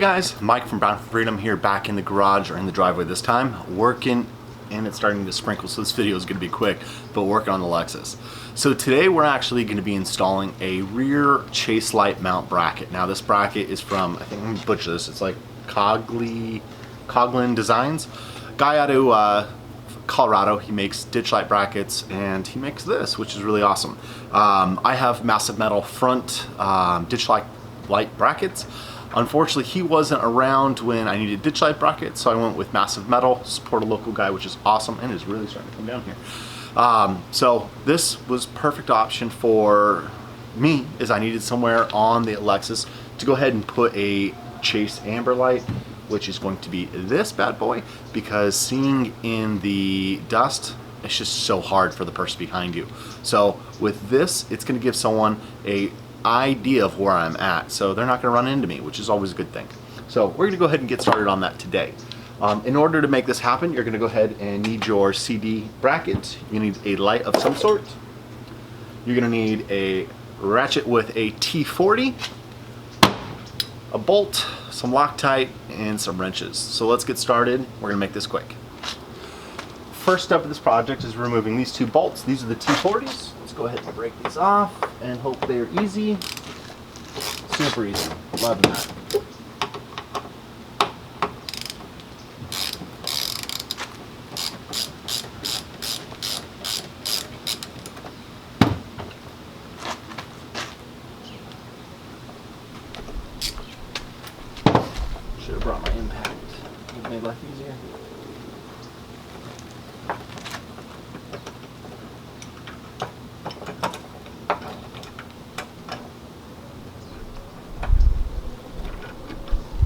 guys, Mike from Brown Freedom here, back in the garage, or in the driveway this time, working, and it's starting to sprinkle, so this video is going to be quick, but working on the Lexus. So today we're actually going to be installing a rear chase light mount bracket. Now this bracket is from, I think I'm going to butcher this, it's like Coghlan Designs. Guy out of Colorado. He makes ditch light brackets, and he makes this, which is really awesome. I have massive metal front ditch light brackets. Unfortunately, he wasn't around when I needed ditch light brackets, so I went with massive metal, support a local guy, which is awesome, and is really starting to come down here. So this was perfect option for me, as I needed somewhere on the Lexus to go ahead and put a chase amber light, which is going to be this bad boy, because seeing in the dust, it's just so hard for the person behind you. So with this, it's going to give someone a idea of where I'm at, so they're not going to run into me, which is always a good thing. So we're going to go ahead and get started on that today. In order to make this happen, you're going to go ahead and need your CD bracket. You need a light of some sort. You're going to need a ratchet with a T40, a bolt, some Loctite, and some wrenches. So let's get started. We're going to make this quick. First step of this project is removing these two bolts. These are the T40s. Let's go ahead and break these off and hope they're easy. Super easy. Loving that. Should have brought my impact. Would have made life easier.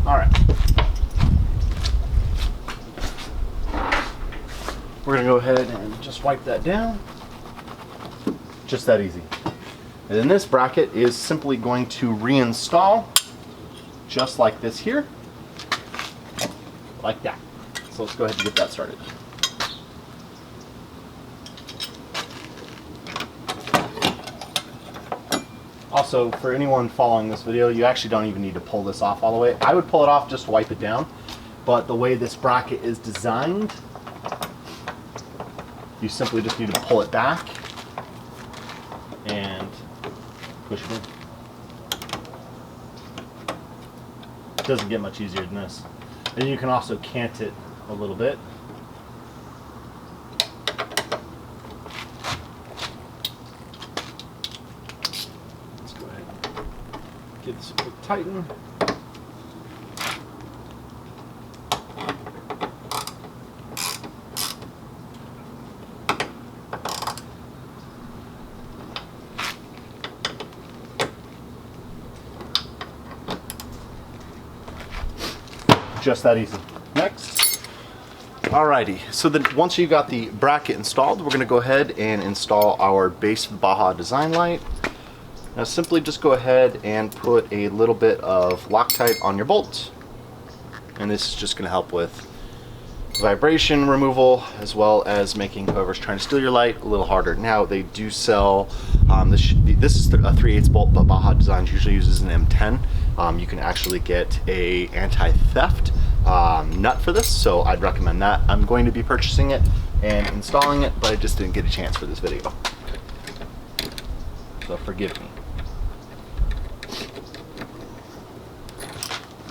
Alright. We're going to go ahead and just wipe that down. Just that easy. And then this bracket is simply going to reinstall just like this here. Like that. So let's go ahead and get that started. Also, for anyone following this video, you actually don't even need to pull this off all the way. I would pull it off just to wipe it down, but the way this bracket is designed, you simply just need to pull it back and push it in. It doesn't get much easier than this. And you can also cant it a little bit. Give this a quick tighten. Just that easy. Next. Alrighty, so then once you got the bracket installed, we're going to go ahead and install our base of the Baja Design light. Now simply just go ahead and put a little bit of Loctite on your bolt, and this is just going to help with vibration removal, as well as making whoever's trying to steal your light a little harder. Now they do sell, this is a 3/8 bolt, but Baja Designs usually uses an M10. You can actually get a anti-theft nut for this, so I'd recommend that. I'm going to be purchasing it and installing it, but I just didn't get a chance for this video, so forgive me.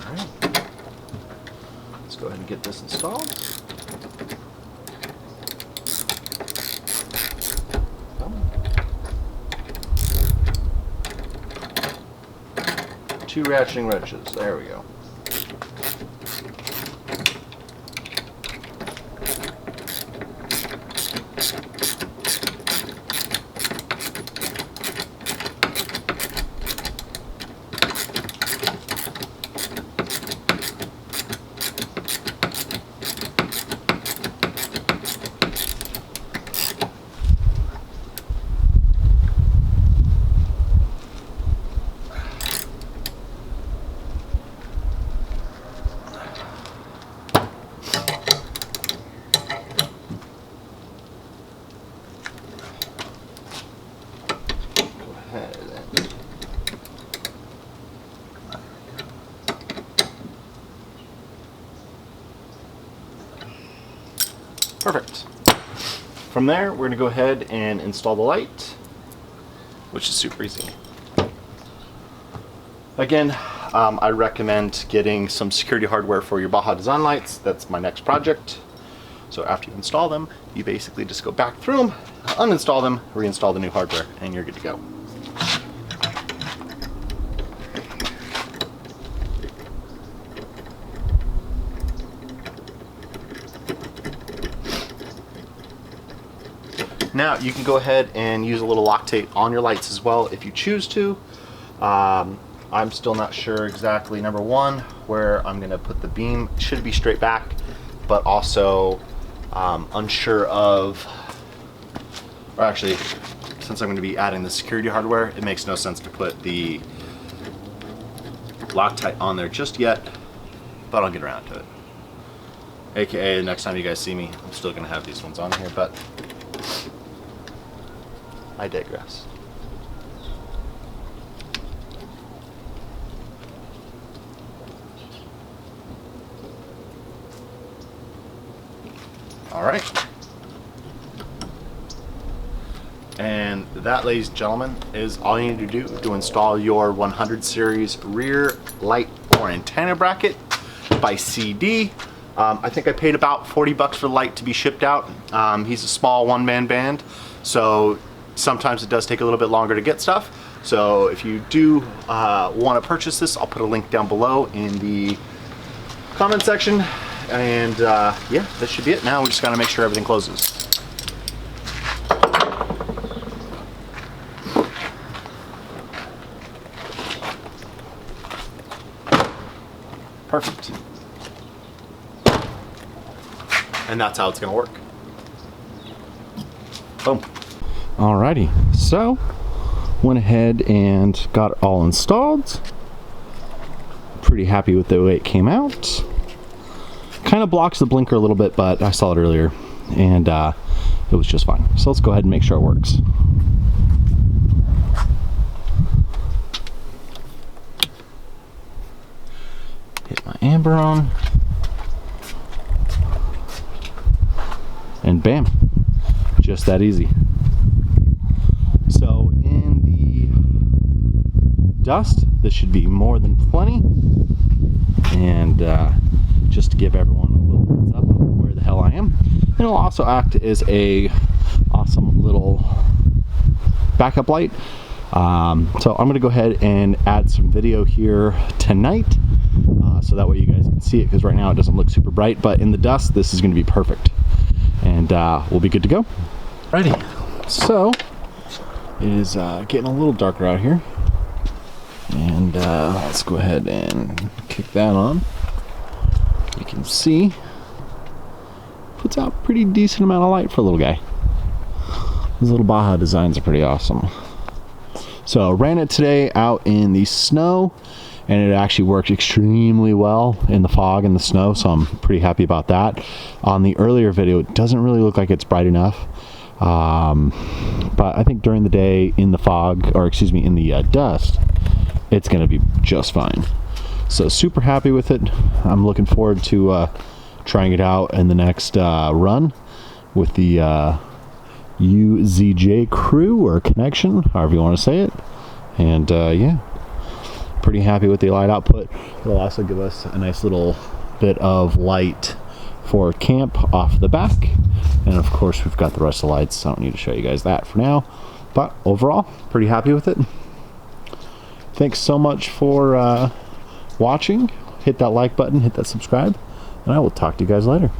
Alright, let's go ahead and get this installed. Two ratcheting wrenches, there we go. Perfect. From there, we're gonna go ahead and install the light, which is super easy. Again, I recommend getting some security hardware for your Baja Design lights. That's my next project. So after you install them, you basically just go back through them, uninstall them, reinstall the new hardware, and you're good to go. Now you can go ahead and use a little Loctite on your lights as well if you choose to. I'm still not sure exactly, number one, where I'm gonna put the beam. It should be straight back, but also unsure of, or actually, since I'm gonna be adding the security hardware, it makes no sense to put the Loctite on there just yet, but I'll get around to it. AKA, the next time you guys see me, I'm still gonna have these ones on here, but I digress. All right. And that, ladies and gentlemen, is all you need to do to install your 100 series rear light or antenna bracket by CD. I think I paid about 40 bucks for the light to be shipped out. He's a small one-man band, so sometimes it does take a little bit longer to get stuff. So if you do want to purchase this, I'll put a link down below in the comment section. And yeah, that should be it. Now we just got to make sure everything closes. Perfect. And that's how it's going to work. Boom. Alrighty, so went ahead and got it all installed. Pretty happy with the way it came out. Kind of blocks the blinker a little bit, but I saw it earlier and it was just fine. So let's go ahead and make sure it works. Hit my amber on. And bam, just that easy. So in the dust, this should be more than plenty. And just to give everyone a little heads up of where the hell I am. And it'll also act as a awesome little backup light. So I'm gonna go ahead and add some video here tonight. So that way you guys can see it, because right now it doesn't look super bright, but in the dust, this is gonna be perfect. And we'll be good to go. Alrighty, so it is getting a little darker out here. And let's go ahead and kick that on. You can see, puts out a pretty decent amount of light for a little guy. These little Baja Designs are pretty awesome. So ran it today out in the snow, and it actually worked extremely well in the fog and the snow, so I'm pretty happy about that. On the earlier video, it doesn't really look like it's bright enough, but I think during the day in the fog, or excuse me, in the dust, it's gonna be just fine. So super happy with it. I'm looking forward to trying it out in the next run with the UZJ crew or connection, however you want to say it. And yeah, pretty happy with the light output. It'll also give us a nice little bit of light for camp off the back. And of course, we've got the rest of the lights. I don't need to show you guys that for now. But overall, pretty happy with it. Thanks so much for watching. Hit that like button, hit that subscribe, and I will talk to you guys later.